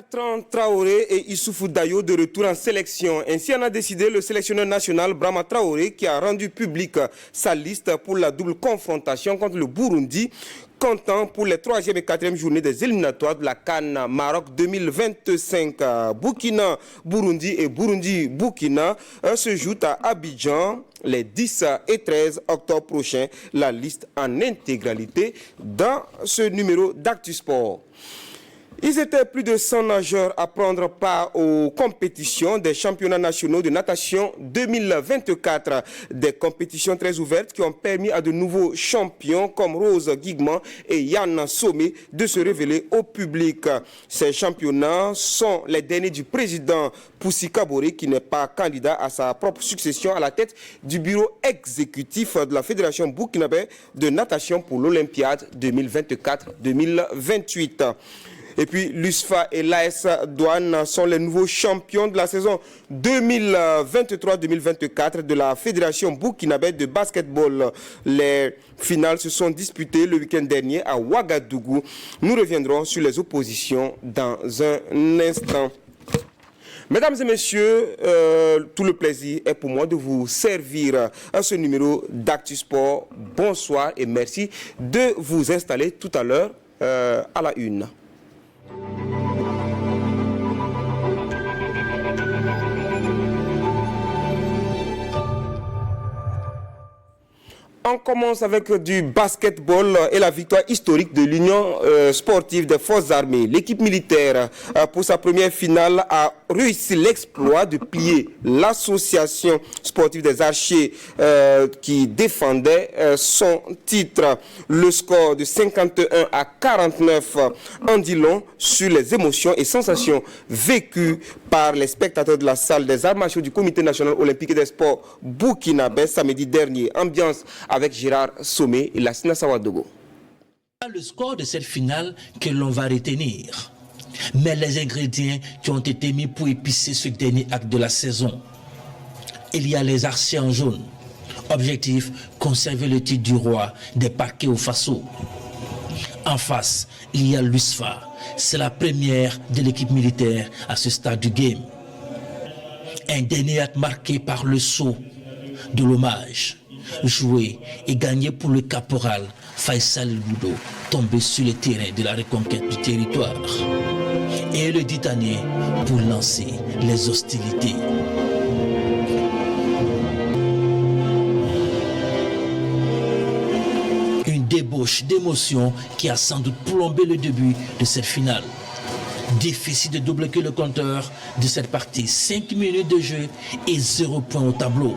Bertrand Traoré et Issoufou Dayo de retour en sélection. Ainsi en a décidé le sélectionneur national Brahma Traoré qui a rendu public sa liste pour la double confrontation contre le Burundi, comptant pour les 3e et 4e journées des éliminatoires de la CAN Maroc 2025. Burkina, Burundi et Burundi-Burkina se jouent à Abidjan les 10 et 13 octobre prochains. La liste en intégralité dans ce numéro d'Actu-Sport. Ils étaient plus de 100 nageurs à prendre part aux compétitions des championnats nationaux de natation 2024. Des compétitions très ouvertes qui ont permis à de nouveaux champions comme Rose Guigman et Yann Somé de se révéler au public. Ces championnats sont les derniers du président Poussi Kabore qui n'est pas candidat à sa propre succession à la tête du bureau exécutif de la Fédération burkinabé de natation pour l'Olympiade 2024-2028. Et puis l'USFA et l'AS Douane sont les nouveaux champions de la saison 2023-2024 de la Fédération burkinabé de basketball. Les finales se sont disputées le week-end dernier à Ouagadougou. Nous reviendrons sur les oppositions dans un instant. Mesdames et messieurs, tout le plaisir est pour moi de vous servir à ce numéro d'Actu Sport. Bonsoir et merci de vous installer tout à l'heure à la une. On commence avec du basketball et la victoire historique de l'Union sportive des forces armées. L'équipe militaire, pour sa première finale, a réussi l'exploit de plier l'association sportive des archers qui défendait son titre. Le score de 51 à 49 en dit long sur les émotions et sensations vécues par les spectateurs de la salle des arts martiaux du Comité national olympique et des sports burkinabé samedi dernier. Ambiance avec Gérard Somé et Lassina Sawadogo. Le score de cette finale que l'on va retenir, mais les ingrédients qui ont été mis pour épicer ce dernier acte de la saison. Il y a les archers en jaune. Objectif, conserver le titre du roi des parquets au Faso. En face, il y a l'USFA. C'est la première de l'équipe militaire à ce stade du game. Un dernier acte marqué par le saut de l'hommage. Joué et gagné pour le caporal Faisal Ludo, tombé sur le terrain de la reconquête du territoire. Et le Ditanier pour lancer les hostilités. Une débauche d'émotion qui a sans doute plombé le début de cette finale. Difficile de débloquer le compteur de cette partie. 5 minutes de jeu et 0 point au tableau.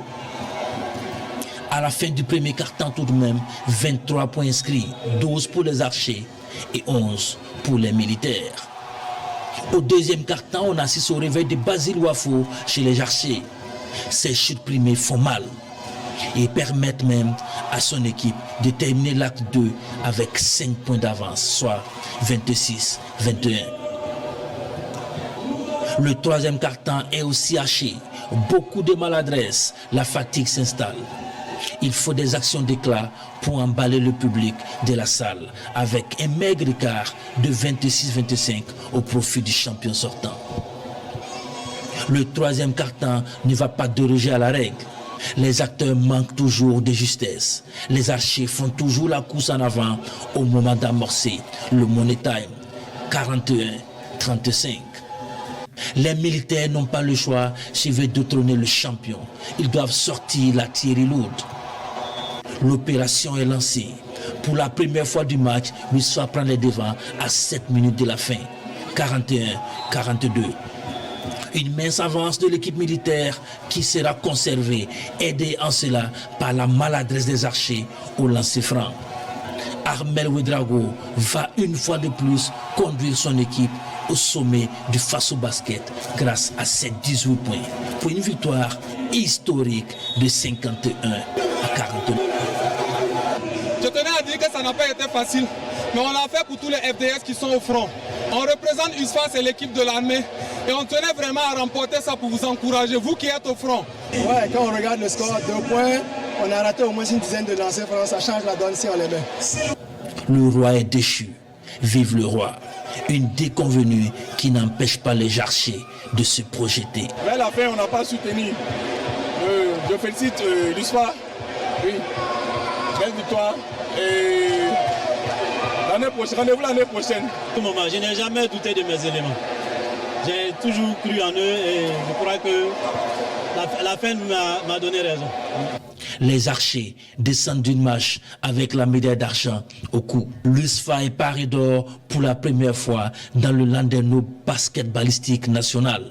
À la fin du premier quart-temps tout de même, 23 points inscrits, 12 pour les archers et 11 pour les militaires. Au deuxième quart-temps, on assiste au réveil de Basile Wafo chez les archers. Ces chutes primées font mal et permettent même à son équipe de terminer l'acte 2 avec 5 points d'avance, soit 26-21. Le troisième quart-temps est aussi haché. Beaucoup de maladresse, la fatigue s'installe. Il faut des actions d'éclat pour emballer le public de la salle avec un maigre écart de 26-25 au profit du champion sortant. Le troisième quart-temps ne va pas déroger à la règle. Les acteurs manquent toujours de justesse. Les archers font toujours la course en avant au moment d'amorcer le money time. 41-35. Les militaires n'ont pas le choix s'ils veulent détrôner le champion. Ils doivent sortir la tirée lourde. L'opération est lancée. Pour la première fois du match, l'USFA prend les devants à 7 minutes de la fin. 41-42. Une mince avance de l'équipe militaire qui sera conservée, aidée en cela par la maladresse des archers au lancer franc. Armel Ouedraogo va une fois de plus conduire son équipe au sommet du Faso Basket grâce à ses 18 points pour une victoire historique de 51 à 49. Je tenais à dire que ça n'a pas été facile, mais on l'a fait pour tous les FDS qui sont au front. On représente USFA, c'est l'équipe de l'armée, et on tenait vraiment à remporter ça pour vous encourager, vous qui êtes au front. Ouais, quand on regarde le score, 2 points, on a raté au moins une dizaine de lancers francs, ça change la donne si on les met. Le roi est déchu. vive le roi. Une déconvenue qui n'empêche pas les Jarchers de se projeter. Mais à la fin, on n'a pas soutenu. Je félicite l'USFA. Oui, belle victoire. Et l'année prochaine, rendez-vous l'année prochaine. Au moment, je n'ai jamais douté de mes éléments. J'ai toujours cru en eux et je crois que la fin m'a donné raison. Les Archers descendent d'une marche avec la médaille d'argent au cou. L'USFA est paré d'or pour la première fois dans le Landerneau basketballistique national.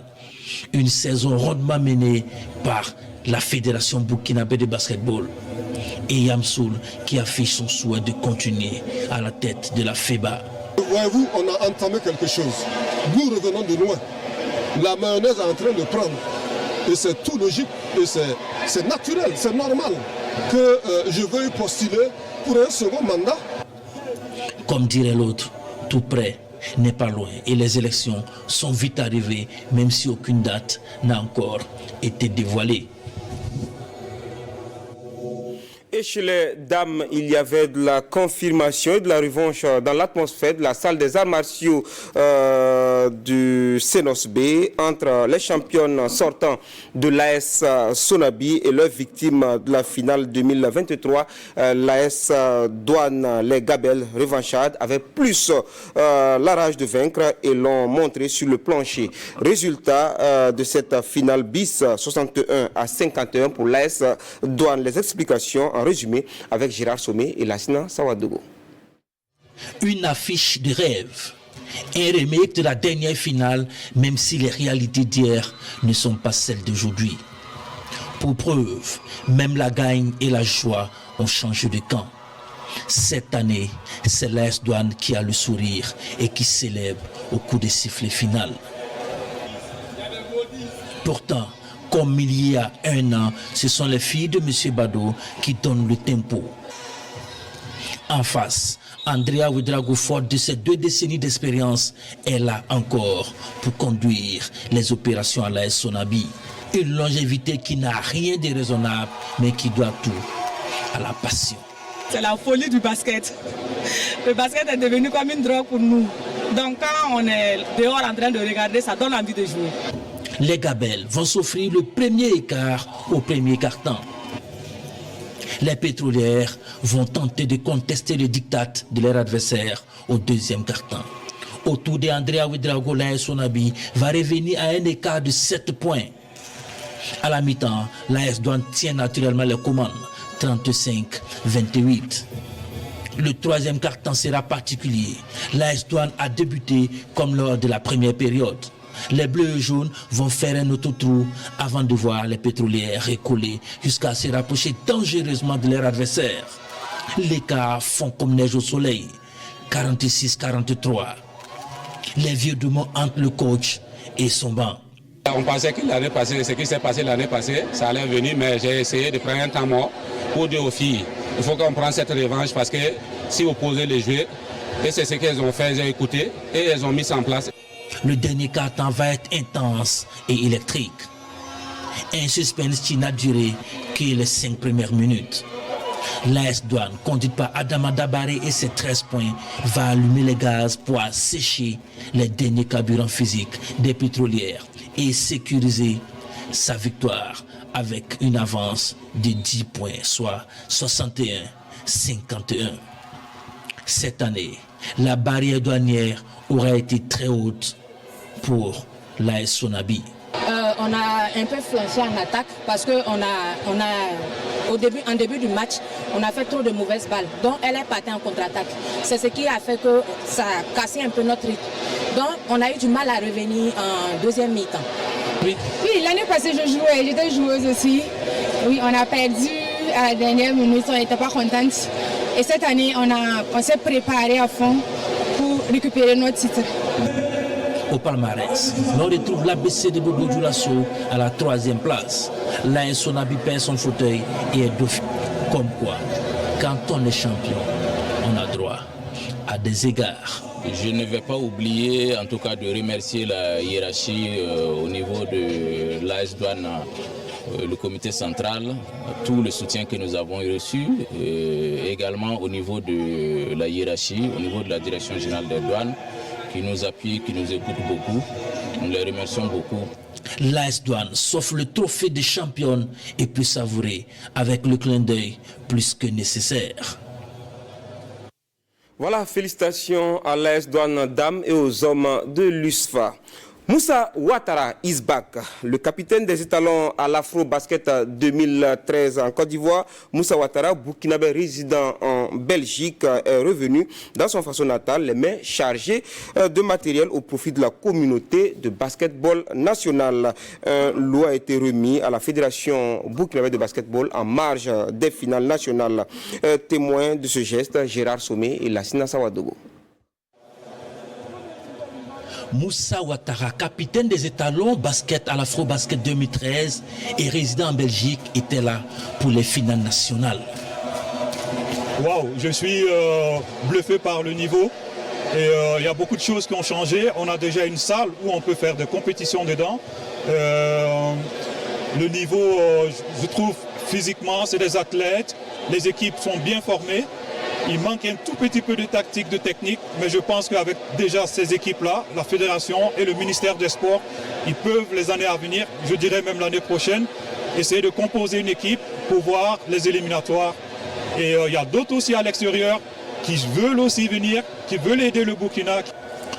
Une saison rondement menée par la Fédération burkinabé de basketball et Yamsoul qui affiche son souhait de continuer à la tête de la FEBA. Voyez-vous, on a entamé quelque chose. Nous revenons de loin. La mayonnaise est en train de prendre. Et c'est tout logique, et c'est naturel, c'est normal que je veuille postuler pour un second mandat. Comme dirait l'autre, tout près n'est pas loin et les élections sont vite arrivées, même si aucune date n'a encore été dévoilée. Et chez les dames, il y avait de la confirmation et de la revanche dans l'atmosphère de la salle des arts martiaux du Senos B entre les championnes sortant de l'AS Sonabi et leurs victimes de la finale 2023. L'AS Douane, les Gabelles revanchardes, avaient plus la rage de vaincre et l'ont montré sur le plancher. Résultat de cette finale bis 61-51 pour l'AS Douane. Les explications en résumé avec Gérard Sommet et Lassina Sawadogo. Une affiche de rêve, un remake de la dernière finale, même si les réalités d'hier ne sont pas celles d'aujourd'hui. Pour preuve, même la gagne et la joie ont changé de camp. Cette année, c'est l'AS Douane qui a le sourire et qui célèbre au coup de sifflet final. Pourtant, comme il y a un an, ce sont les filles de M. Bado qui donnent le tempo. En face, Andrea Ouedraogo, forte de ses 2 décennies d'expérience, est là encore pour conduire les opérations à l'AS Sonabi. Une longévité qui n'a rien de raisonnable, mais qui doit tout à la passion. C'est la folie du basket. Le basket est devenu comme une drogue pour nous. Donc quand on est dehors en train de regarder, ça donne envie de jouer. Les Gabelles vont s'offrir le premier écart au premier quart-temps. Les pétrolières vont tenter de contester le diktat de leur adversaire au deuxième quart-temps. Autour de Andrea Ouedraogo, l'AS Sonabi va revenir à un écart de 7 points. À la mi-temps, l'AS Douane tient naturellement les commandes, 35-28. Le troisième quart-temps sera particulier. L'AS Douane a débuté comme lors de la première période. Les bleus et jaunes vont faire un autotrou avant de voir les pétrolières recoller jusqu'à se rapprocher dangereusement de leur adversaire. L'écart fond comme neige au soleil, 46-43. Les vieux démons entre le coach et son banc. On pensait que l'année passée, ce qui s'est passé l'année passée, ça allait venir, mais j'ai essayé de prendre un temps mort pour dire aux filles, il faut qu'on prenne cette revanche parce que si vous posez les jeux, et c'est ce qu'elles ont fait, elles ont écouté et elles ont mis ça en place. Le dernier quart-temps va être intense et électrique. Un suspense qui n'a duré que les 5 premières minutes. L'AS Douane, conduite par Adama Dabaré et ses 13 points, va allumer les gaz pour assécher les derniers carburants physiques des pétrolières et sécuriser sa victoire avec une avance de 10 points, soit 61-51. Cette année, la barrière douanière aura été très haute pour l'AS Sonabi. On a un peu flanché en attaque parce qu'en début du match, on a fait trop de mauvaises balles. Donc elle est partie en contre-attaque. C'est ce qui a fait que ça a cassé un peu notre rythme. Donc on a eu du mal à revenir en deuxième mi-temps. Oui, l'année passée j'étais joueuse aussi. Oui, on a perdu à la dernière minute, on n'était pas contente. Et cette année, on s'est préparé à fond pour récupérer notre titre. Au palmarès, on retrouve l'ABC de Bobo Dioulasso à la 3e place. L'AS Sonabi perd son fauteuil et est dauphin. Comme quoi, quand on est champion, on a droit à des égards. Je ne vais pas oublier en tout cas de remercier la hiérarchie au niveau de l'AS Douane le comité central, tout le soutien que nous avons reçu, également au niveau de la hiérarchie, au niveau de la direction générale des douanes, qui nous appuie, qui nous écoute beaucoup. Nous les remercions beaucoup. L'AS Douane s'offre le trophée de championne et peut savourer avec le clin d'œil plus que nécessaire. Voilà, félicitations à l'AS Douane Dames et aux hommes de l'USFA. Moussa Ouattara is back. Le capitaine des étalons à l'Afro-Basket 2013 en Côte d'Ivoire, Moussa Ouattara, burkinabé résident en Belgique, est revenu dans son façon natale, les mains chargées de matériel au profit de la communauté de basketball nationale. Un lot a été remis à la Fédération burkinabé de basketball en marge des finales nationales. Témoin de ce geste, Gérard Somé et Lassina Sawadogo. Moussa Ouattara, capitaine des étalons basket à l'Afro-Basket 2013 et résident en Belgique, était là pour les finales nationales. Waouh, je suis bluffé par le niveau. Et il y a beaucoup de choses qui ont changé. On a déjà une salle où on peut faire des compétitions dedans. Le niveau, je trouve, physiquement, c'est des athlètes. Les équipes sont bien formées. Il manque un tout petit peu de tactique, de technique, mais je pense qu'avec déjà ces équipes-là, la fédération et le ministère des Sports, ils peuvent les années à venir, je dirais même l'année prochaine, essayer de composer une équipe pour voir les éliminatoires. Et il y a d'autres aussi à l'extérieur qui veulent aussi venir, qui veulent aider le Burkina.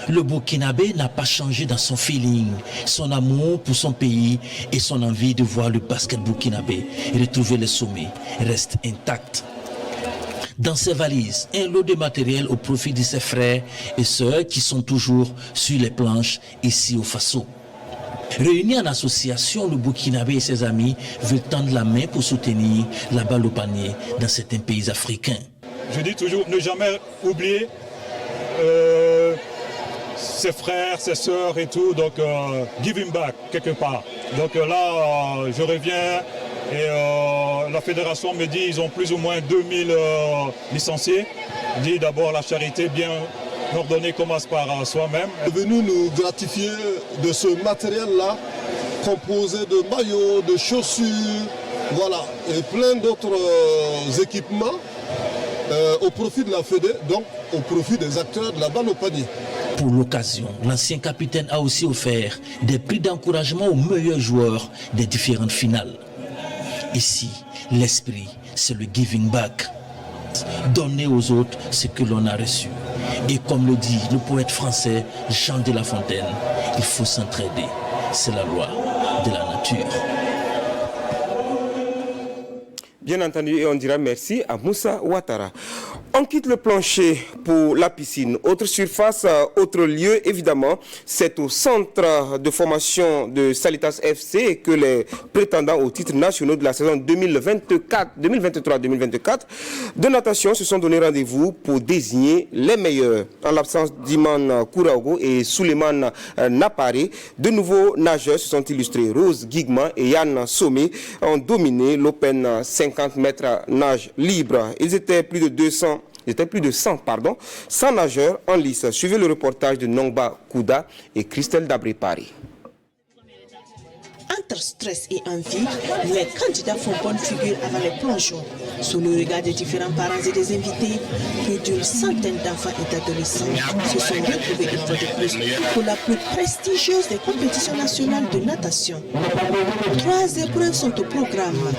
Le Burkinabé n'a pas changé dans son feeling, son amour pour son pays et son envie de voir le basket burkinabé retrouver les sommets reste intact. Dans ses valises, un lot de matériel au profit de ses frères et sœurs qui sont toujours sur les planches ici au Faso. Réunis en association, le Burkinabé et ses amis veulent tendre la main pour soutenir la balle au panier dans certains pays africains. Je dis toujours ne jamais oublier ses frères, ses sœurs et tout, donc giving back quelque part. Donc là, je reviens. Et la fédération me dit qu'ils ont plus ou moins 2000 licenciés. Dit d'abord la charité bien ordonnée commence par soi-même. Il est venu nous gratifier de ce matériel-là, composé de maillots, de chaussures, voilà, et plein d'autres équipements au profit de la Fédé, donc au profit des acteurs de la balle au panier. Pour l'occasion, l'ancien capitaine a aussi offert des prix d'encouragement aux meilleurs joueurs des différentes finales. Ici, l'esprit, c'est le giving back. Donner aux autres ce que l'on a reçu. Et comme le dit le poète français Jean de La Fontaine, il faut s'entraider. C'est la loi de la nature. Bien entendu, et on dira merci à Moussa Ouattara. On quitte le plancher pour la piscine. Autre surface, autre lieu, évidemment, c'est au centre de formation de Salitas FC que les prétendants aux titres nationaux de la saison 2023-2024 de natation se sont donné rendez-vous pour désigner les meilleurs. En l'absence d'Iman Kouraogo et Suleiman Napare, de nouveaux nageurs se sont illustrés. Rose Guigman et Yann Somé ont dominé l'Open 50 mètres nage libre. Ils étaient plus de 100 nageurs en lice. Suivez le reportage de Nongba Kouda et Christelle Dabré-Paris. Entre stress et envie, les candidats font bonne figure avant les plongeons. Sous le regard des différents parents et des invités, plus d'une centaine d'enfants et d'adolescents se sont retrouvés une fois de plus pour la plus prestigieuse des compétitions nationales de natation. 3 épreuves sont au programme.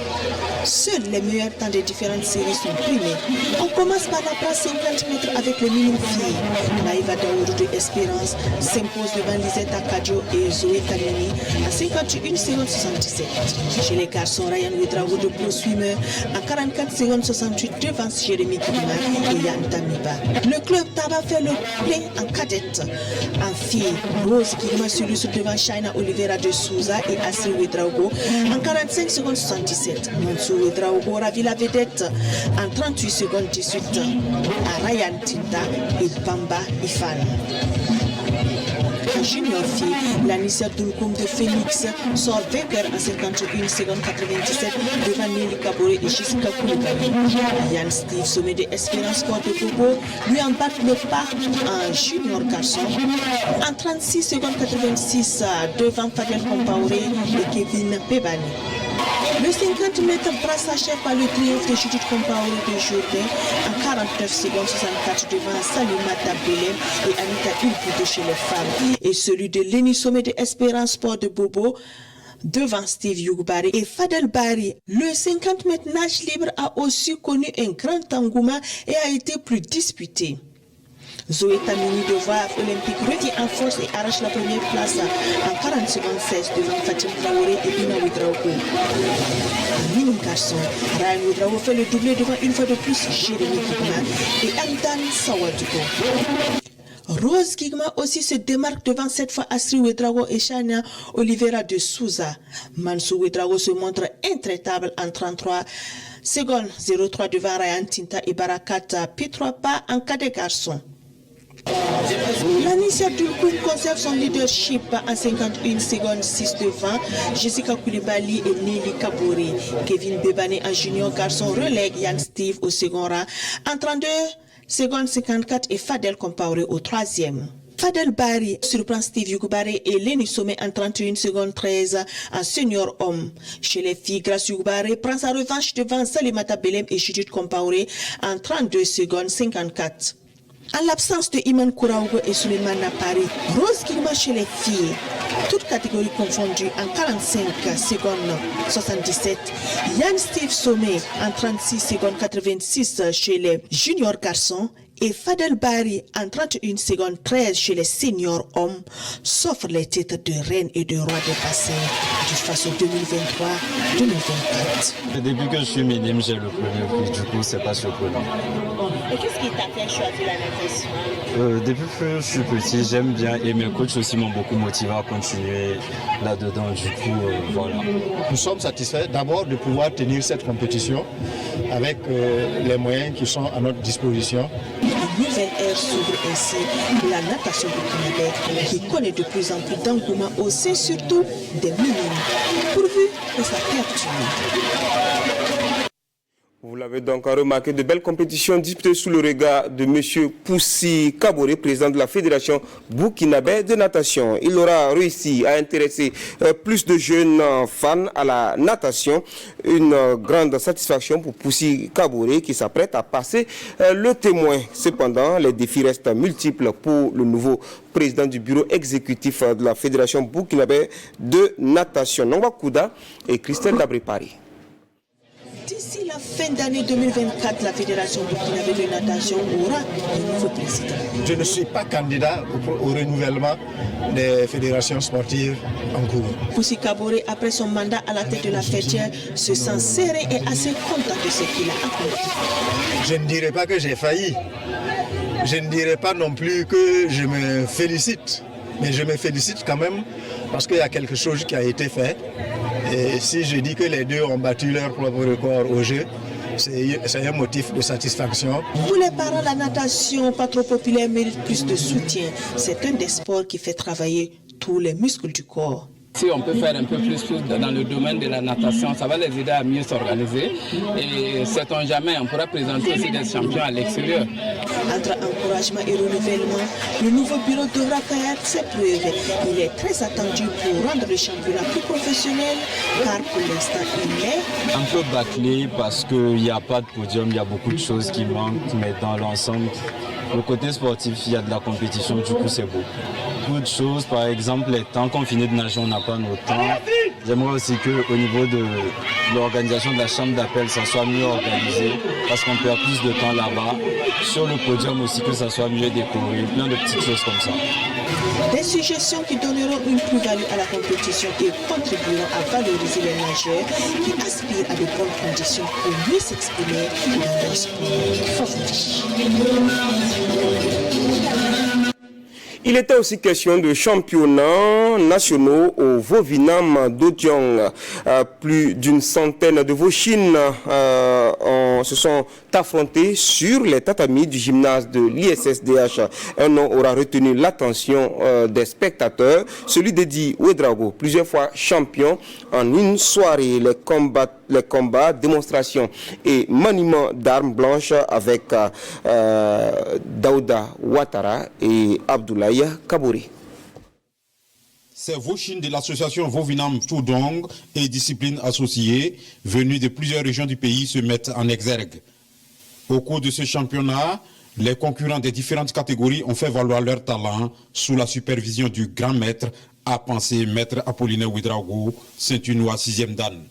Seuls les meilleurs temps des différentes séries sont primés. On commence par la brasse 50 mètres avec les mini-filles. Naïva Daoudou de Espérance s'impose devant Lisette Akadio et Zoé Kameni à 51 secondes 77. Chez les garçons, Ryan Ouedraogo de Pro Swimmer à 44 secondes 68 devant Jérémy Kibima et Yann Tamiba. Le club Taba fait le plein en cadette. En fille, Rose Kibima se luce devant Shaina Oliveira de Souza et Assi Ouedraogo en 45 secondes 77. Mansour Ouedraogo ravit la vedette en 38 secondes 18 à Ryan Tinta et Bamba Ifan. Junior fille, Lanissa Doulkoum de Phoenix sort vainqueur en 51 secondes 97 devant Nelly Kabore et Jessica Koulibaly. Yann Steve Sommet de Espérance Corps de Togo lui embarque le pas en junior garçon en 36 secondes 86 devant Fabien Compaoré et Kevin Pebani. Le 50 mètres s'achève par le triomphe de Judith Compaoré de Jourdain en 49 secondes 64 devant Salimata Belem et Anita Ulputo chez les femmes. Et celui de Léni Sommet de Espérance Sport de Bobo devant Steve Yougubari et Fadel Bari. Le 50 mètres nage libre a aussi connu un grand engouement et a été plus disputé. Zoé Tamini de Voix Olympique revient en force et arrache la première place en 40 secondes 16 devant Fatim Traoré et Ina Ouedraogo. En mini garçon, Ryan Ouedraogo fait le doublé devant une fois de plus Jérémy Kigma et Andan Sawaduko. Rose Kigma aussi se démarque devant cette fois Astrid Ouedraogo et Shania Oliveira de Souza. Mansou Ouedraogo se montre intraitable en 33 secondes 03 devant Ryan Tinta et Barakata P3 pas en cas de garçon. Lanissia Tulkoun conserve son leadership en 51 secondes 6 devant Jessica Koulibaly et Nelly Kabori. Kevin Bebane en junior garçon relègue Yann Steve au second rang en 32 secondes 54 et Fadel Compaoré au troisième. Fadel Bari surprend Steve Yougubari et Léni Sommet en 31 secondes 13 en senior homme. Chez les filles, Grace Yougubari prend sa revanche devant Salimata Belem et Judith Compaoré en 32 secondes 54. En l'absence de Iman Kouraougo et Suleiman Napari, Rose Kigma chez les filles, toutes catégories confondues en 45 secondes 77. Yann Steve Sommet en 36 secondes 86 chez les juniors garçons et Fadel Bari en 31 secondes 13 chez les seniors hommes, sauf les titres de reine et de roi des bassins du façon 2023-2024. Depuis que je suis minime, j'ai le premier prix, du coup c'est pas surprenant. Et qu'est-ce qui t'a fait choisir la natation? Depuis que je suis petit, j'aime bien et mes coachs aussi m'ont beaucoup motivé à continuer là-dedans, du coup voilà. Nous sommes satisfaits d'abord de pouvoir tenir cette compétition avec les moyens qui sont à notre disposition. Une nouvelle ère s'ouvre ainsi pour la natation burkinabé qui connaît de plus en plus d'engouement au sein surtout des minimes, pourvu que ça perpétue. Vous l'avez donc remarqué, de belles compétitions disputées sous le regard de M. Poussi Kaboré, président de la Fédération burkinabé de natation. Il aura réussi à intéresser plus de jeunes fans à la natation. Une grande satisfaction pour Poussi Kaboré qui s'apprête à passer le témoin. Cependant, les défis restent multiples pour le nouveau président du bureau exécutif de la Fédération burkinabé de natation, Nongwa Kouda et Christelle Dabré-Paris. D'ici la fin d'année 2024, la Fédération burkinabé de natation aura un nouveau président. Je ne suis pas candidat au renouvellement des fédérations sportives en cours. Poussi Kaboré, après son mandat à la tête de la FEDIA, se sent serré et assez content de ce qu'il a accompli. Je ne dirais pas que j'ai failli. Je ne dirais pas non plus que je me félicite. Mais je me félicite quand même parce qu'il y a quelque chose qui a été fait. Et si je dis que les deux ont battu leur propre record au jeu, c'est un motif de satisfaction. Pour les parents, la natation, pas trop populaire, mérite plus de soutien. C'est un des sports qui fait travailler tous les muscles du corps. Si on peut faire un peu plus dans le domaine de la natation, ça va les aider à mieux s'organiser. Et sait-on jamais, on pourra présenter aussi des champions à l'extérieur. Entre encouragement et renouvellement, le nouveau bureau devra faire ses preuves. Il est très attendu pour rendre le championnat plus professionnel, car pour l'instant, il est un peu bâclé parce qu'il n'y a pas de podium, il y a beaucoup de choses qui manquent, mais dans l'ensemble, le côté sportif, il y a de la compétition, du coup c'est beau. Beaucoup de choses, par exemple les temps qu'on finit de nager, on n'a pas nos temps. J'aimerais aussi qu'au niveau de l'organisation de la chambre d'appel, ça soit mieux organisé parce qu'on perd plus de temps là-bas. Sur le podium aussi, que ça soit mieux décoré, plein de petites choses comme ça. Des suggestions qui donneront une plus-value à la compétition et contribueront à valoriser les nageurs qui aspirent à de bonnes conditions pour mieux s'exprimer dans leur sport favori. Il était aussi question de championnats nationaux au Vovinam d'Odiong. Plus d'une centaine de Vochines se sont affrontés sur les tatamis du gymnase de l'ISSDH. Un nom aura retenu l'attention des spectateurs, celui d'Eddie Ouedraogo, plusieurs fois champion en une soirée. Les combats, démonstrations et maniements d'armes blanches avec Daouda Ouattara et Abdoulaye Kabouri. C'est Voshin de l'association Vovinam Toudong et disciplines associées venus de plusieurs régions du pays se mettent en exergue. Au cours de ce championnat, les concurrents des différentes catégories ont fait valoir leur talent sous la supervision du grand maître, a pensé maître Apollinaire Ouedraogo, Saint-Unois 6e Dan.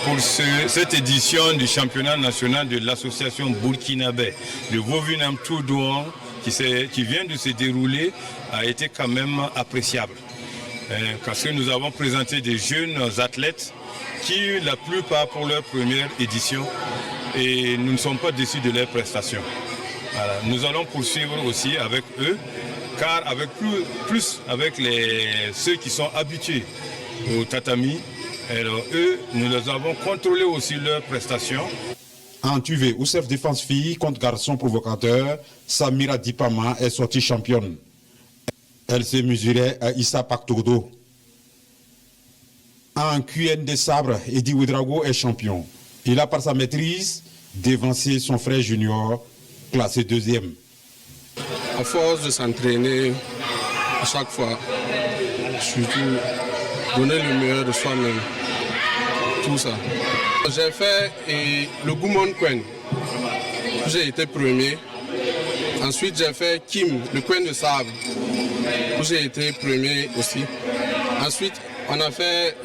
Pour cette édition du championnat national de l'association burkinabé de Vovinam Toudong qui vient de se dérouler a été quand même appréciable. Parce que nous avons présenté des jeunes athlètes qui, la plupart pour leur première édition, et nous ne sommes pas déçus de leurs prestations. Voilà. Nous allons poursuivre aussi avec eux, car avec plus avec ceux qui sont habitués au tatami, alors eux, nous les avons contrôlé aussi leurs prestations. En Tuvé, où self défense fille contre garçon provocateur, Samira Dipama est sortie championne. Elle s'est mesurée à Issa Paktodo. En QN des sabres, Eddie Ouedraogo est champion. Il a par sa maîtrise dévancé son frère junior, classé 2e. À force de s'entraîner à chaque fois, surtout donner le meilleur de soi-même, tout ça. J'ai fait le Goumon Kwen, j'ai été premier. Ensuite j'ai fait Kim, le Kwen de sabre, où j'ai été premier aussi. Ensuite on a fait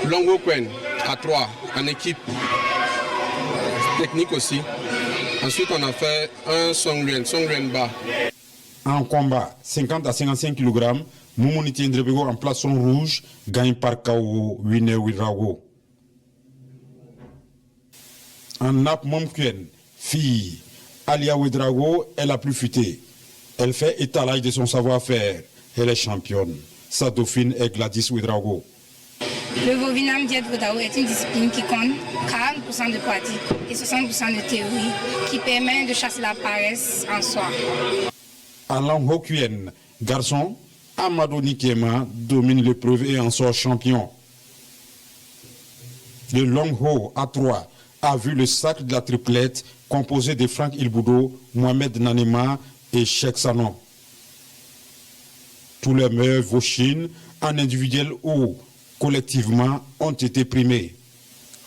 Longo Kwen à 3 en équipe technique aussi. Ensuite on a fait un Songren Ba. En combat, 50 à 55 kg, Moumouniti Ndrebego en plastron rouge gagne par KO Wine Ouedraogo. En nappe Momkuen, fille, Alia Ouedraogo est la plus futée. Elle fait étalage de son savoir-faire. Elle est championne. Sa dauphine est Gladys Ouedraogo. Le Vovinam Diet Vodao est une discipline qui compte 40% de pratique et 60% de théorie, qui permet de chasser la paresse en soi. En langue Hokuen, garçon, Amadou Nikema domine l'épreuve et en sort champion. Le long haut à 3 a vu le sacre de la triplette composé de Franck Ilboudo, Mohamed Nanema et Cheikh Sanon. Tous les meilleurs Voshin, en individuel ou collectivement, ont été primés.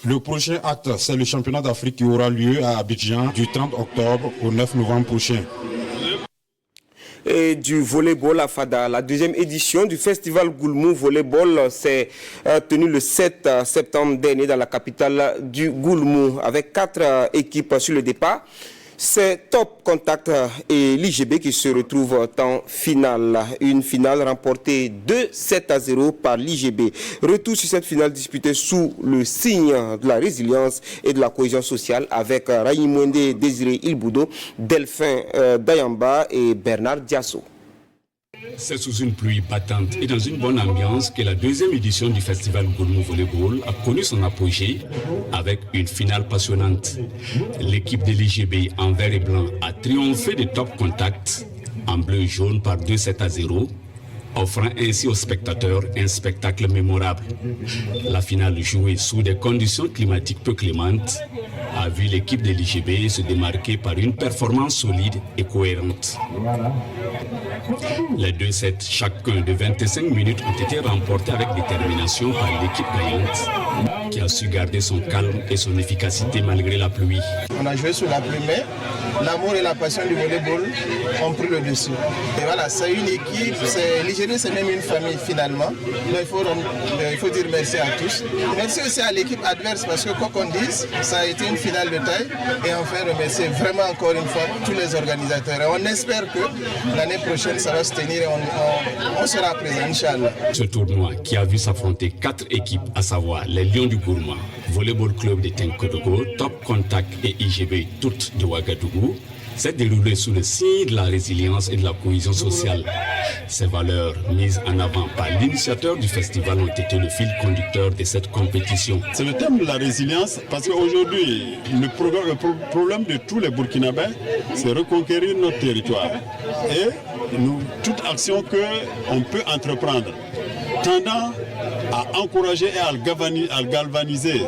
Le prochain acte, c'est le championnat d'Afrique qui aura lieu à Abidjan du 30 octobre au 9 novembre prochain. Et du volleyball à Fada. La deuxième édition du festival Goulmou Volleyball s'est tenue le 7 septembre dernier dans la capitale du Goulmou avec 4 équipes sur le départ. C'est Top Contact et l'IGB qui se retrouvent en finale. Une finale remportée 2-7-0 par l'IGB. Retour sur cette finale disputée sous le signe de la résilience et de la cohésion sociale avec Raïmouende Désiré Ilboudo, Delphin Dayamba et Bernard Diasso. C'est sous une pluie battante et dans une bonne ambiance que la deuxième édition du festival Goulmou Volleyball a connu son apogée avec une finale passionnante. L'équipe de l'IGB en vert et blanc a triomphé de Top Contact en bleu et jaune par 2-7-0, offrant ainsi aux spectateurs un spectacle mémorable. La finale jouée sous des conditions climatiques peu clémentes a vu l'équipe de l'IGB se démarquer par une performance solide et cohérente. Les 2 sets, chacun de 25 minutes, ont été remportés avec détermination par l'équipe gagnante, qui a su garder son calme et son efficacité malgré la pluie. On a joué sous la pluie, mais l'amour et la passion du volleyball ont pris le dessus. Et voilà, c'est une équipe, l'IGB c'est même une famille finalement. Donc il faut dire merci à tous. Merci aussi à l'équipe adverse parce que quoi qu'on dise, ça a été une finale de taille. Et enfin remercier vraiment encore une fois tous les organisateurs. Et on espère que l'année prochaine ça va se tenir et on sera présent, Inch'Allah. Ce tournoi qui a vu s'affronter 4 équipes, à savoir les Lions du Gourma, Volleyball Club de Tenkodogo, Top Contact et IGB, toutes de Ouagadougou, s'est déroulé sous le signe de la résilience et de la cohésion sociale. Ces valeurs mises en avant par l'initiateur du festival ont été le fil conducteur de cette compétition. C'est le thème de la résilience parce qu'aujourd'hui, le problème de tous les Burkinabés, c'est reconquérir notre territoire. Et toute action qu'on peut entreprendre tendant à encourager et à galvaniser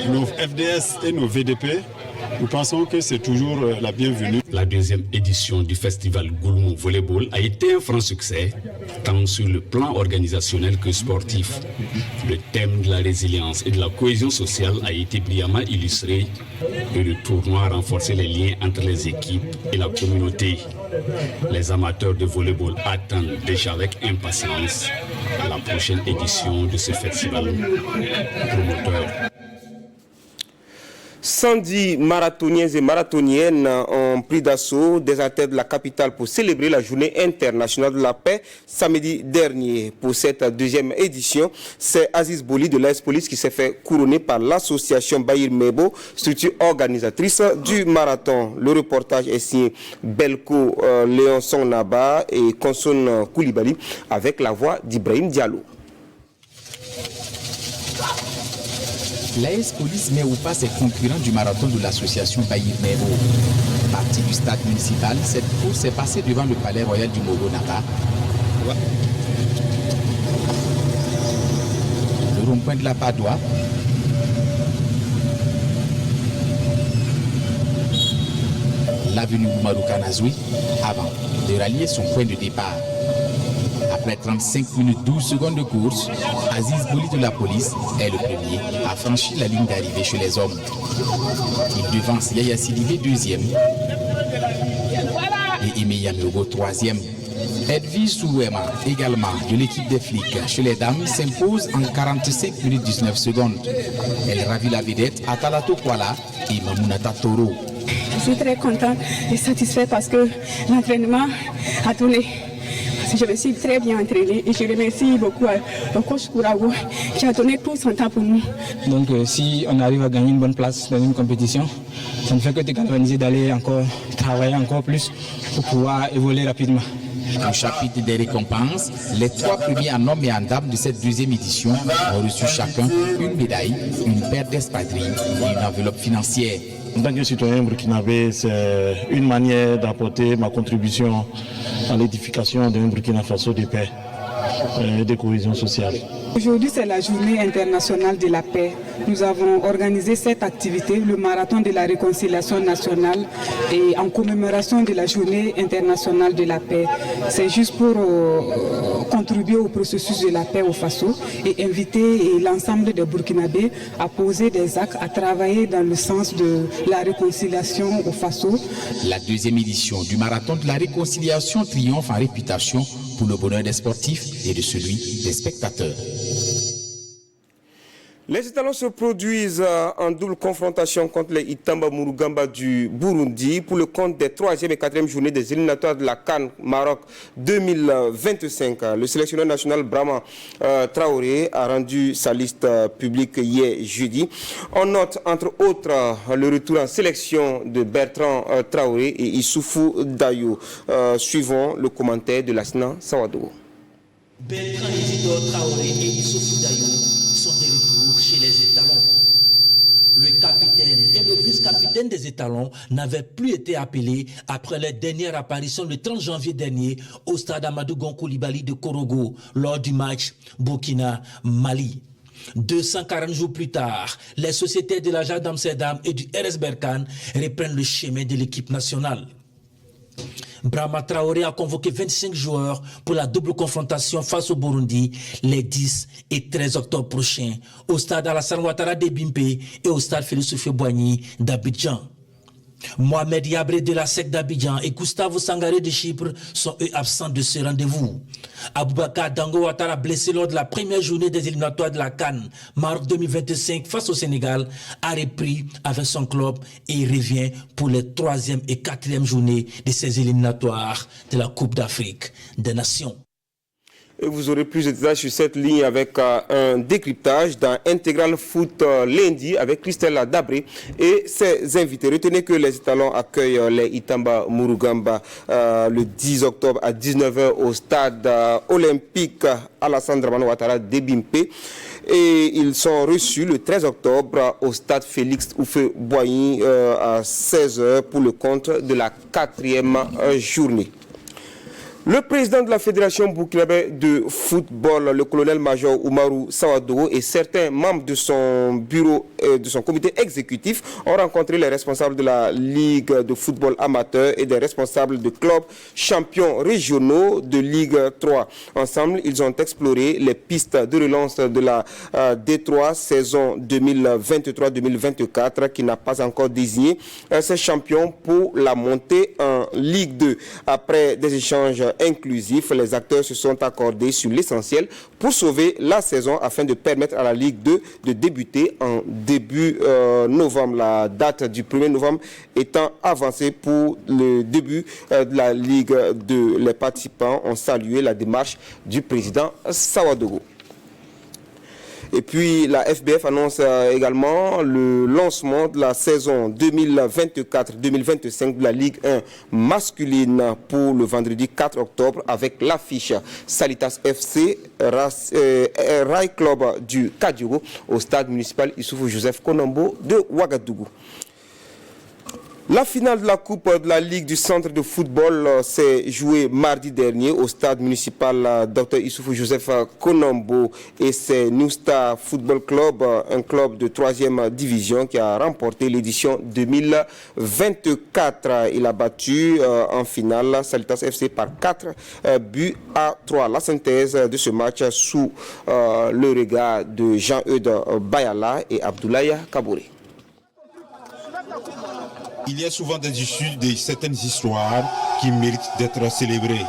nos FDS et nos VDP nous pensons que c'est toujours la bienvenue. La deuxième édition du festival Goulmou Volleyball a été un franc succès, tant sur le plan organisationnel que sportif. Le thème de la résilience et de la cohésion sociale a été brillamment illustré et le tournoi a renforcé les liens entre les équipes et la communauté. Les amateurs de volleyball attendent déjà avec impatience la prochaine édition de ce festival promoteur. 110 marathoniens et marathoniennes ont pris d'assaut des artères de la capitale pour célébrer la journée internationale de la paix samedi dernier. Pour cette deuxième édition, c'est Aziz Boli de l'AS Police qui s'est fait couronner par l'association Bahir Mebo, structure organisatrice du marathon. Le reportage est signé Belko Léon Songnaba et Konson Koulibaly avec la voix d'Ibrahim Diallo. L'AS Police met au pas ses concurrents du marathon de l'association Bahir Mebo. Partie du stade municipal, cette course est passée devant le palais royal du Mogo-Naba. Le rond-point de la Padoie. L'avenue Oumarou Kanazoui, avant de rallier son point de départ. Après 35 minutes 12 secondes de course, Aziz Boli de la police est le premier à franchir la ligne d'arrivée chez les hommes. Il devance Yaya Sidibé deuxième et Aimé Yamiogo troisième. Edwige Sououema, également de l'équipe des flics chez les dames, s'impose en 45 minutes 19 secondes. Elle ravit la vedette Atalato Kuala et Mamounata Toro. Je suis très contente et satisfaite parce que l'entraînement a tourné. Je me suis très bien entraînée et je remercie beaucoup au coach Kourago qui a donné tout son temps pour nous. Donc si on arrive à gagner une bonne place dans une compétition, ça ne fait que te galvaniser d'aller encore travailler encore plus pour pouvoir évoluer rapidement. Au chapitre des récompenses, les 3 premiers en hommes et en dames de cette deuxième édition ont reçu chacun une médaille, une paire d'espadrilles et une enveloppe financière. En tant que citoyen burkinabé, c'est une manière d'apporter ma contribution à l'édification d'un Burkina Faso de paix et de cohésion sociale. Aujourd'hui, c'est la journée internationale de la paix. Nous avons organisé cette activité, le marathon de la réconciliation nationale, et en commémoration de la journée internationale de la paix. C'est juste pour contribuer au processus de la paix au Faso et inviter l'ensemble des Burkinabés à poser des actes, à travailler dans le sens de la réconciliation au Faso. La deuxième édition du marathon de la réconciliation triomphe en réputation pour le bonheur des sportifs et de celui des spectateurs. Les étalons se produisent en double confrontation contre les Itamba Murugamba du Burundi pour le compte des 3e et 4e journées des éliminatoires de la CAN Maroc 2025. Le sélectionneur national Brahma Traoré a rendu sa liste publique hier jeudi. On note entre autres le retour en sélection de Bertrand Traoré et Issoufou Dayo. Suivons le commentaire de Lassina Sawadou. Bertrand Isidore Traoré et Issoufou Dayo sont de retour chez les étalons. Le capitaine et le vice-capitaine des étalons n'avaient plus été appelés après leur dernière apparition le 30 janvier dernier au stade Amadou Gon Coulibaly de Korogo lors du match Burkina-Mali. 240 jours plus tard, les sociétés de l'Ajax d'Amsterdam et du RS Berkane reprennent le chemin de l'équipe nationale. Brahma Traoré a convoqué 25 joueurs pour la double confrontation face au Burundi les 10 et 13 octobre prochains au stade Alassane Ouattara de Bimpe et au stade Félix Houphouët-Boigny d'Abidjan. Mohamed Yabré de la SEC d'Abidjan et Gustavo Sangaré de Chypre sont eux absents de ce rendez-vous. Aboubakar Dango Ouattara, blessé lors de la première journée des éliminatoires de la CAN Maroc 2025 face au Sénégal, a repris avec son club et revient pour les 3e et 4e journées de ces éliminatoires de la Coupe d'Afrique des Nations. Et vous aurez plus de détails sur cette ligne avec un décryptage dans Intégral Foot lundi avec Christelle Dabré et ses invités. Retenez que les étalons accueillent les Itamba Murugamba le 10 octobre à 19h au stade olympique Alassane Dramane Ouattara de Bimpe. Et ils sont reçus le 13 octobre au stade Félix Houphouët-Boigny à 16h pour le compte de la 4e journée. Le président de la Fédération burkinabé de football, le colonel-major Oumarou Sawadou, et certains membres de son bureau de son comité exécutif ont rencontré les responsables de la Ligue de football amateur et des responsables de clubs champions régionaux de Ligue 3. Ensemble, ils ont exploré les pistes de relance de la D3 saison 2023-2024 qui n'a pas encore désigné ses champions pour la montée en Ligue 2. Après des échanges inclusifs, les acteurs se sont accordés sur l'essentiel pour sauver la saison afin de permettre à la Ligue 2 de débuter en début novembre. La date du 1er novembre étant avancée pour le début de la Ligue 2. Les participants ont salué la démarche du président Sawadogo. Et puis la FBF annonce également le lancement de la saison 2024-2025 de la Ligue 1 masculine pour le vendredi 4 octobre avec l'affiche Salitas FC Rail Club du Kadiogo au stade municipal Issoufou Joseph Konambo de Ouagadougou. La finale de la Coupe de la Ligue du Centre de football s'est jouée mardi dernier au stade municipal Dr Issoufou Joseph Konambo et c'est New Star Football Club, un club de 3e division qui a remporté l'édition 2024. Il a battu en finale Salitas FC par 4 buts à 3. La synthèse de ce match sous le regard de Jean-Eudes Bayala et Abdoulaye Kabouré. Il y a souvent des issues de certaines histoires qui méritent d'être célébrées.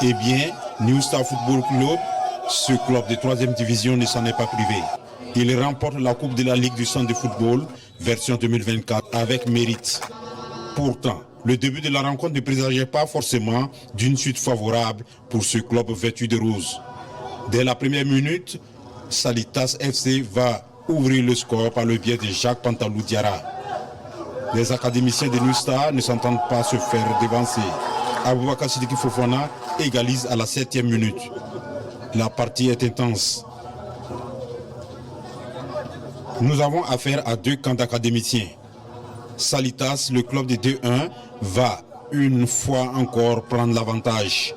Eh bien, New Star Football Club, ce club de 3e division ne s'en est pas privé. Il remporte la Coupe de la Ligue du Centre de football, version 2024, avec mérite. Pourtant, le début de la rencontre ne présageait pas forcément d'une suite favorable pour ce club vêtu de rose. Dès la première minute, Salitas FC va ouvrir le score par le biais de Jacques Pantalou Diarra. Les académiciens de New Star ne s'entendent pas se faire dévancer. Aboubakar Sidiki Fofana égalise à la 7e minute. La partie est intense. Nous avons affaire à deux camps d'académiciens. Salitas, le club de 2-1, va une fois encore prendre l'avantage.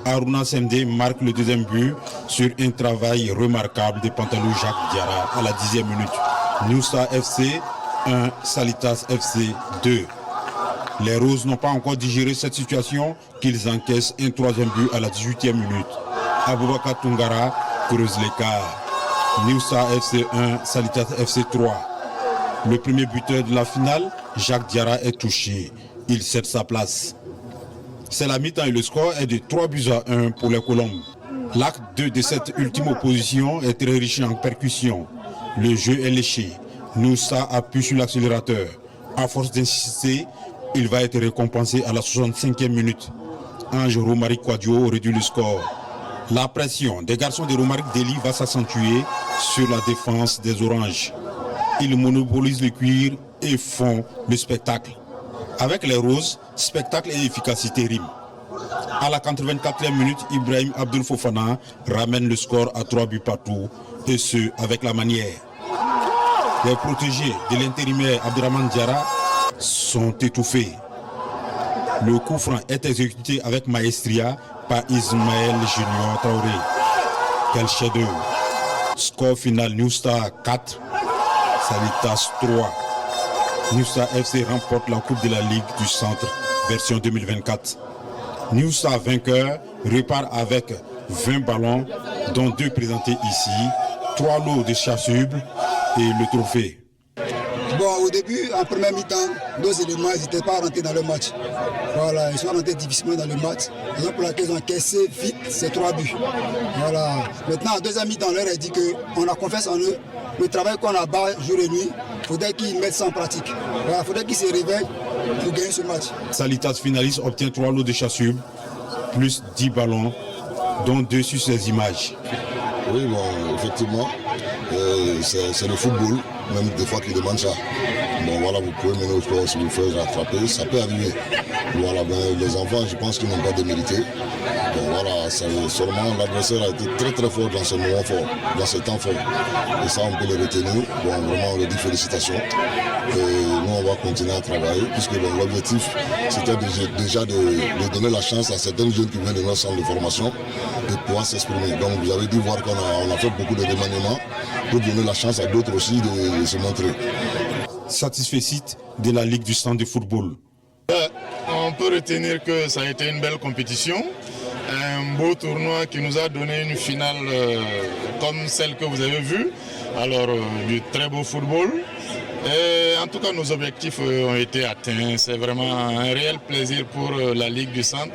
Aruna Semde marque le deuxième but sur un travail remarquable de Pantalou Jacques Diarra à la 10e minute. New Star FC 1, Salitas FC 2. Les Roses n'ont pas encore digéré cette situation qu'ils encaissent un 3e but à la 18e minute. Aboubakar Tungara creuse l'écart. New Star FC 1, Salitas FC 3. Le premier buteur de la finale, Jacques Diarra, est touché. Il cède sa place. C'est la mi-temps et le score est de 3-1 pour les Colombes. L'acte 2 de cette ultime opposition est très riche en percussions. Le jeu est léché. New Star appuie sur l'accélérateur. À force d'insister, il va être récompensé à la 65e minute. Ange Romaric Kouadio réduit le score. La pression des garçons de Romaric Deli va s'accentuer sur la défense des Oranges. Ils monopolisent le cuir et font le spectacle. Avec les Roses, spectacle et efficacité riment. À la 84e minute, Ibrahim Abdul Fofana ramène le score à 3 buts partout, et ce, avec la manière. Les protégés de l'intérimaire Abdurrahman Diarra sont étouffés. Le coup franc est exécuté avec maestria par Ismaël Junior Traoré. Quel chef-d'œuvre. Score final New Star 4, Salitas 3. New Star FC remporte la Coupe de la Ligue du Centre, version 2024. New Star vainqueur repart avec 20 ballons, dont 2 présentés ici, 3 lots de chasubles et le trophée. Bon, au début, en première mi-temps, 2 éléments, ils n'étaient pas rentrés dans le match. Voilà, ils sont rentrés difficilement dans le match. Raison pour laquelle ils ont encaissé vite ces 3 buts. Voilà. Maintenant, en deuxième mi-temps, on leur a dit qu'on a confiance en eux. Le travail qu'on a bas jour et nuit, il faudrait qu'ils mettent ça en pratique. Voilà, il faudrait qu'ils se réveillent pour gagner ce match. Salitas finaliste obtient 3 lots de chasubles, plus 10 ballons, dont 2 sur ces images. Oui, bon, effectivement, c'est le football, même des fois qui demande ça. Bon voilà, vous pouvez mener au score si vous faites rattraper, ça peut arriver. Voilà, les enfants, je pense qu'ils n'ont pas démérité. Bon voilà, seulement l'adversaire a été très fort dans ce moment fort, dans ce temps fort. Et ça, on peut le retenir. Bon, vraiment, on leur dit félicitations. Et nous, on va continuer à travailler, puisque l'objectif, c'était déjà de donner la chance à certains jeunes qui viennent de notre centre de formation de pouvoir s'exprimer. Donc, vous avez dû voir qu'on a fait beaucoup de remaniements pour donner la chance à d'autres aussi de se montrer. Satisfait de la Ligue du stand de football. On peut retenir que ça a été une belle compétition, un beau tournoi qui nous a donné une finale comme celle que vous avez vue. Alors, du très beau football. Et en tout cas, nos objectifs ont été atteints. C'est vraiment un réel plaisir pour la Ligue du Centre,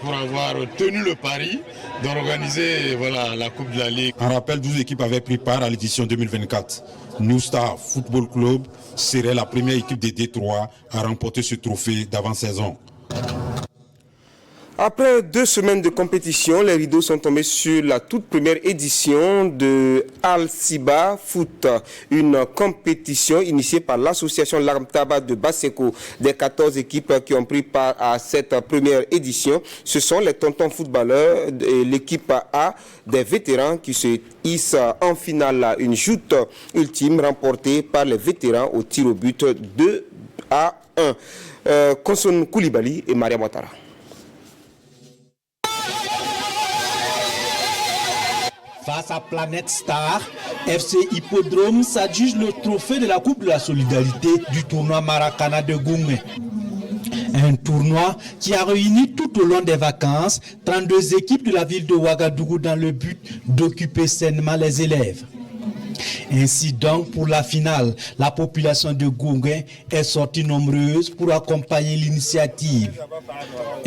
pour avoir tenu le pari d'organiser la Coupe de la Ligue. En rappel, 12 équipes avaient pris part à l'édition 2024. New Star Football Club serait la première équipe de Détroit à remporter ce trophée d'avant-saison. Après 2 semaines de compétition, les rideaux sont tombés sur la toute première édition de Al-Siba Foot, une compétition initiée par l'association Lagamtaba de Basseko. Des 14 équipes qui ont pris part à cette première édition, ce sont les Tontons footballeurs et l'équipe A des vétérans qui se hissent en finale. Une joute ultime remportée par les vétérans au tir au but 2-1. Konson Koulibaly et Maria Ouattara. Face à Planète Star, FC Hippodrome s'adjuge le trophée de la Coupe de la Solidarité du tournoi Maracana de Goumbé. Un tournoi qui a réuni tout au long des vacances 32 équipes de la ville de Ouagadougou dans le but d'occuper sainement les élèves. Ainsi donc, pour la finale, la population de Goumbé est sortie nombreuse pour accompagner l'initiative.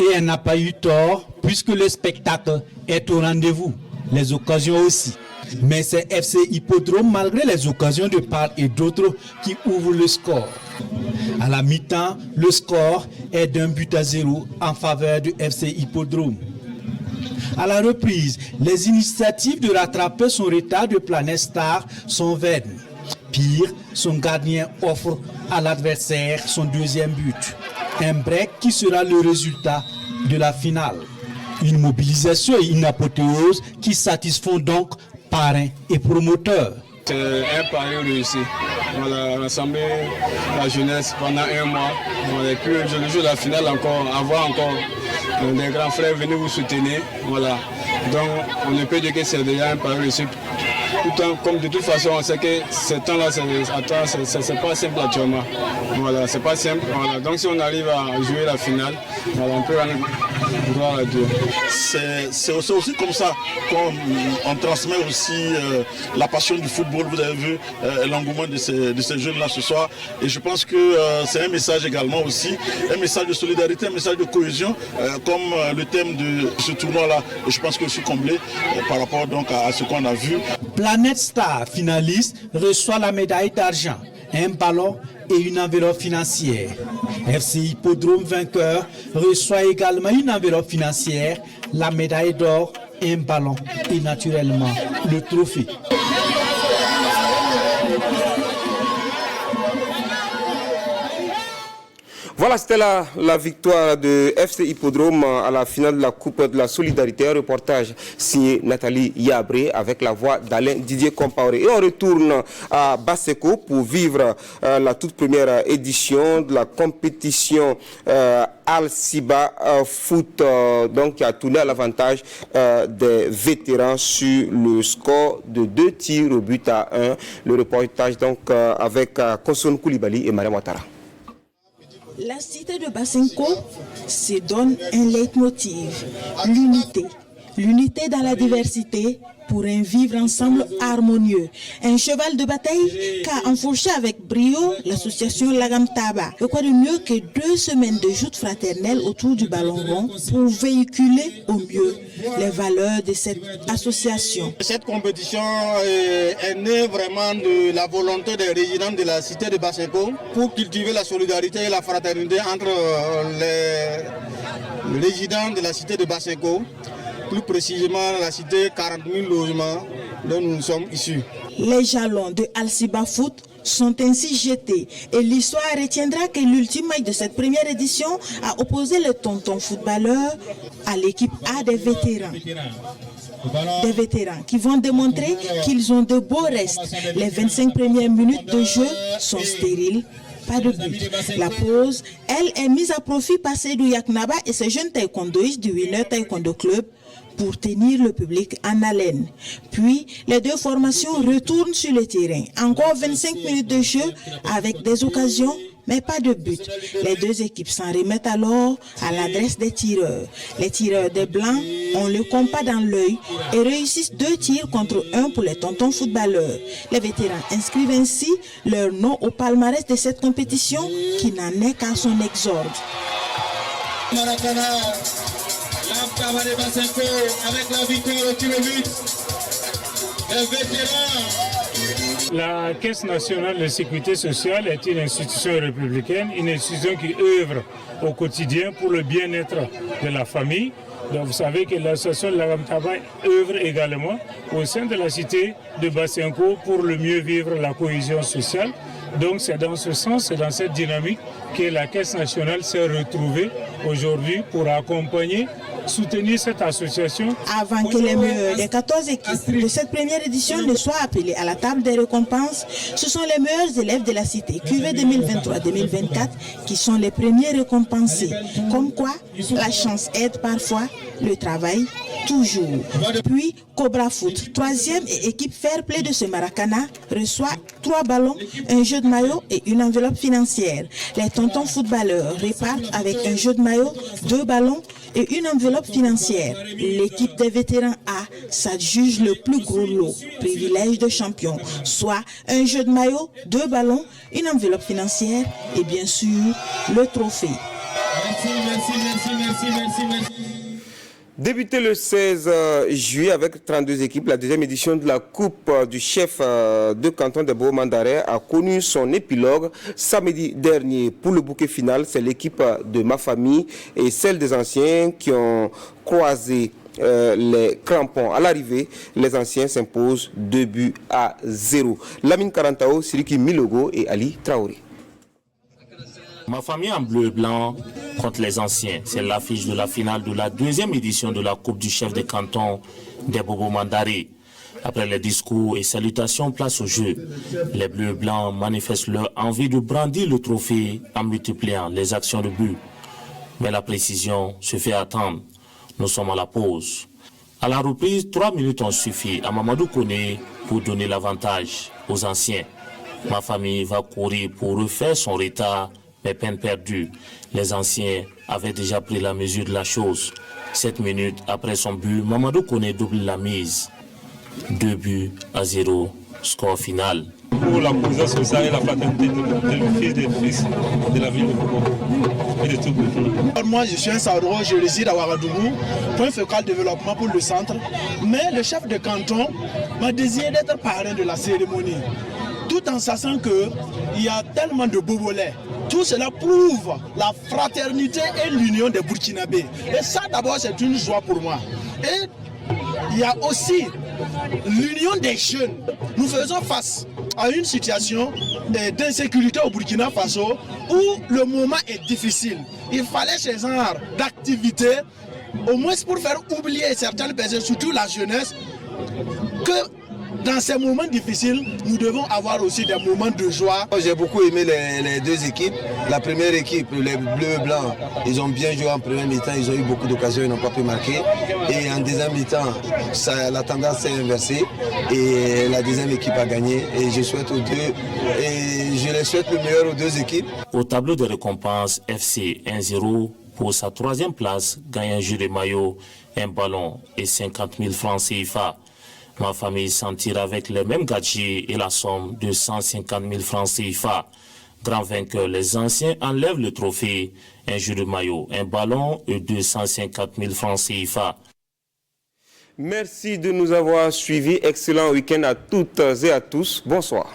Et elle n'a pas eu tort puisque le spectacle est au rendez-vous. Les occasions aussi. Mais c'est FC Hippodrome, malgré les occasions de part et d'autre, qui ouvre le score. À la mi-temps, le score est d'1-0 en faveur du FC Hippodrome. À la reprise, les initiatives de rattraper son retard de Planète Star sont vaines. Pire, son gardien offre à l'adversaire son deuxième but. Un break qui sera le résultat de la finale. Une mobilisation et une apothéose qui satisfont donc parrains et promoteurs. C'est un pari réussi. On a rassemblé la jeunesse pendant 1 mois. Et puis le jour de la finale encore, avoir encore des grands frères venir vous soutenir. Voilà. Donc on ne peut dire que c'est déjà un pari réussi. Tout le temps, comme de toute façon on sait que ce temps-là, c'est pas simple actuellement. Voilà, c'est pas simple. Voilà. Donc si on arrive à jouer la finale, voilà, on peut rendre gloire à Dieu. C'est aussi comme ça qu'on transmet aussi la passion du football. Vous avez vu l'engouement de ces jeunes-là ce soir. Et je pense que c'est un message également aussi, un message de solidarité, un message de cohésion, comme le thème de ce tournoi-là. Et je pense que je suis comblé par rapport donc à ce qu'on a vu. Planète Star, finaliste, reçoit la médaille d'argent, un ballon et une enveloppe financière. FC Hippodrome vainqueur reçoit également une enveloppe financière, la médaille d'or, un ballon et naturellement le trophée. Voilà, c'était la victoire de FC Hippodrome à la finale de la Coupe de la Solidarité. Un reportage signé Nathalie Yabré avec la voix d'Alain Didier Compaoré. Et on retourne à Basseko pour vivre la toute première édition de la compétition Al-Siba Foot, donc qui a tourné à l'avantage des vétérans sur le score de 2 tirs au but à 1. Le reportage donc avec Konson Koulibaly et Maria Ouattara. La cité de Basenko se donne un leitmotiv, l'unité. L'unité dans la diversité pour un vivre ensemble harmonieux. Un cheval de bataille qu'a enfourché avec brio l'association Lagamtaba. Et quoi de mieux que 2 semaines de joutes fraternelles autour du ballon rond pour véhiculer au mieux les valeurs de cette association. Cette compétition est née vraiment de la volonté des résidents de la cité de Basenko pour cultiver la solidarité et la fraternité entre les résidents de la cité de Basenko. Plus précisément la cité 40 000 logements dont nous sommes issus. Les jalons de Al-Siba Foot sont ainsi jetés et l'histoire retiendra que l'ultime match de cette première édition a opposé les tontons footballeurs à l'équipe A des vétérans. Des vétérans qui vont démontrer qu'ils ont de beaux restes. Les 25 premières minutes de jeu sont stériles. Pas de but. La pause, elle, est mise à profit par Seydou Yaknaba et ses jeunes taekwondoïstes du Winner Taekwondo Club pour tenir le public en haleine. Puis, les deux formations retournent sur le terrain. Encore 25 minutes de jeu avec des occasions, mais pas de but. Les deux équipes s'en remettent alors à l'adresse des tireurs. Les tireurs des Blancs ont le compas dans l'œil et réussissent 2 tirs contre 1 pour les tontons footballeurs. Les vétérans inscrivent ainsi leur nom au palmarès de cette compétition qui n'en est qu'à son exorde. Avec la victoire au tir au but, les vétérans. La Caisse nationale de sécurité sociale est une institution républicaine, une institution qui œuvre au quotidien pour le bien-être de la famille. Donc vous savez que l'association de la Ramtaba œuvre également au sein de la cité de Bassenko pour le mieux vivre la cohésion sociale. Donc c'est dans ce sens, c'est dans cette dynamique que la Caisse nationale s'est retrouvée aujourd'hui pour accompagner, soutenir cette association. Avant que les meilleurs des 14 équipes de cette première édition ne soient appelés à la table des récompenses, ce sont les meilleurs élèves de la cité QV 2023-2024 qui sont les premiers récompensés. Comme quoi, la chance aide parfois, le travail toujours. Puis, Cobra Foot, 3e et équipe fair play de ce Maracana, reçoit 3 ballons, un jeu de maillot et une enveloppe financière. Les tontons footballeurs repartent avec un jeu de maillot, 2 ballons et une enveloppe financière. L'équipe des vétérans A s'adjuge le plus gros lot, privilège de champion, soit un jeu de maillot, 2 ballons, une enveloppe financière et bien sûr le trophée. Merci. Débuté le 16 juillet avec 32 équipes, la deuxième édition de la Coupe du chef de canton de Bourg-Mandarin a connu son épilogue samedi dernier. Pour le bouquet final, c'est l'équipe de ma famille et celle des anciens qui ont croisé les crampons. À l'arrivée, les anciens s'imposent 2-0. Lamine Karantao, Siriki Milogo et Ali Traoré. Ma famille en bleu et blanc contre les anciens. C'est l'affiche de la finale de la deuxième édition de la Coupe du chef de canton des Bobo-Mandaré. Après les discours et salutations, place au jeu. Les bleus et blancs manifestent leur envie de brandir le trophée en multipliant les actions de but. Mais la précision se fait attendre. Nous sommes à la pause. À la reprise, 3 minutes ont suffi à Mamadou Koné pour donner l'avantage aux anciens. Ma famille va courir pour refaire son retard. Mais peine perdue, les anciens avaient déjà pris la mesure de la chose. 7 minutes après son but, Mamadou Koné double la mise. 2-0, score final. Pour la cohésion sociale et la fraternité des fils de la ville de Bobo et de tout le pays. Moi, je suis un Saoudro, je réside à Ouagadougou, point focal développement pour le centre. Mais le chef de canton m'a désiré d'être parrain de la cérémonie. Tout en sachant qu'il y a tellement de Bobolais. Tout cela prouve la fraternité et l'union des Burkinabés. Et ça, d'abord, c'est une joie pour moi. Et il y a aussi l'union des jeunes. Nous faisons face à une situation d'insécurité au Burkina Faso où le moment est difficile. Il fallait ce genre d'activité, au moins pour faire oublier certaines personnes, surtout la jeunesse, que dans ces moments difficiles, nous devons avoir aussi des moments de joie. J'ai beaucoup aimé les deux équipes. La première équipe, les bleus et blancs, ils ont bien joué en première mi-temps, ils ont eu beaucoup d'occasions, ils n'ont pas pu marquer. Et en deuxième mi-temps, la tendance s'est inversée et la deuxième équipe a gagné. Et je souhaite aux deux, et je les souhaite le meilleur aux deux équipes. Au tableau de récompense, FC 1-0 pour sa 3e place, gagne un jeu de maillot, un ballon et 50 000 francs CFA. Ma famille s'en tire avec les mêmes gadgets et la somme de 150 000 francs CFA. Grand vainqueur, les anciens enlèvent le trophée, un jeu de maillot, un ballon et 250 000 francs CFA. Merci de nous avoir suivis. Excellent week-end à toutes et à tous. Bonsoir.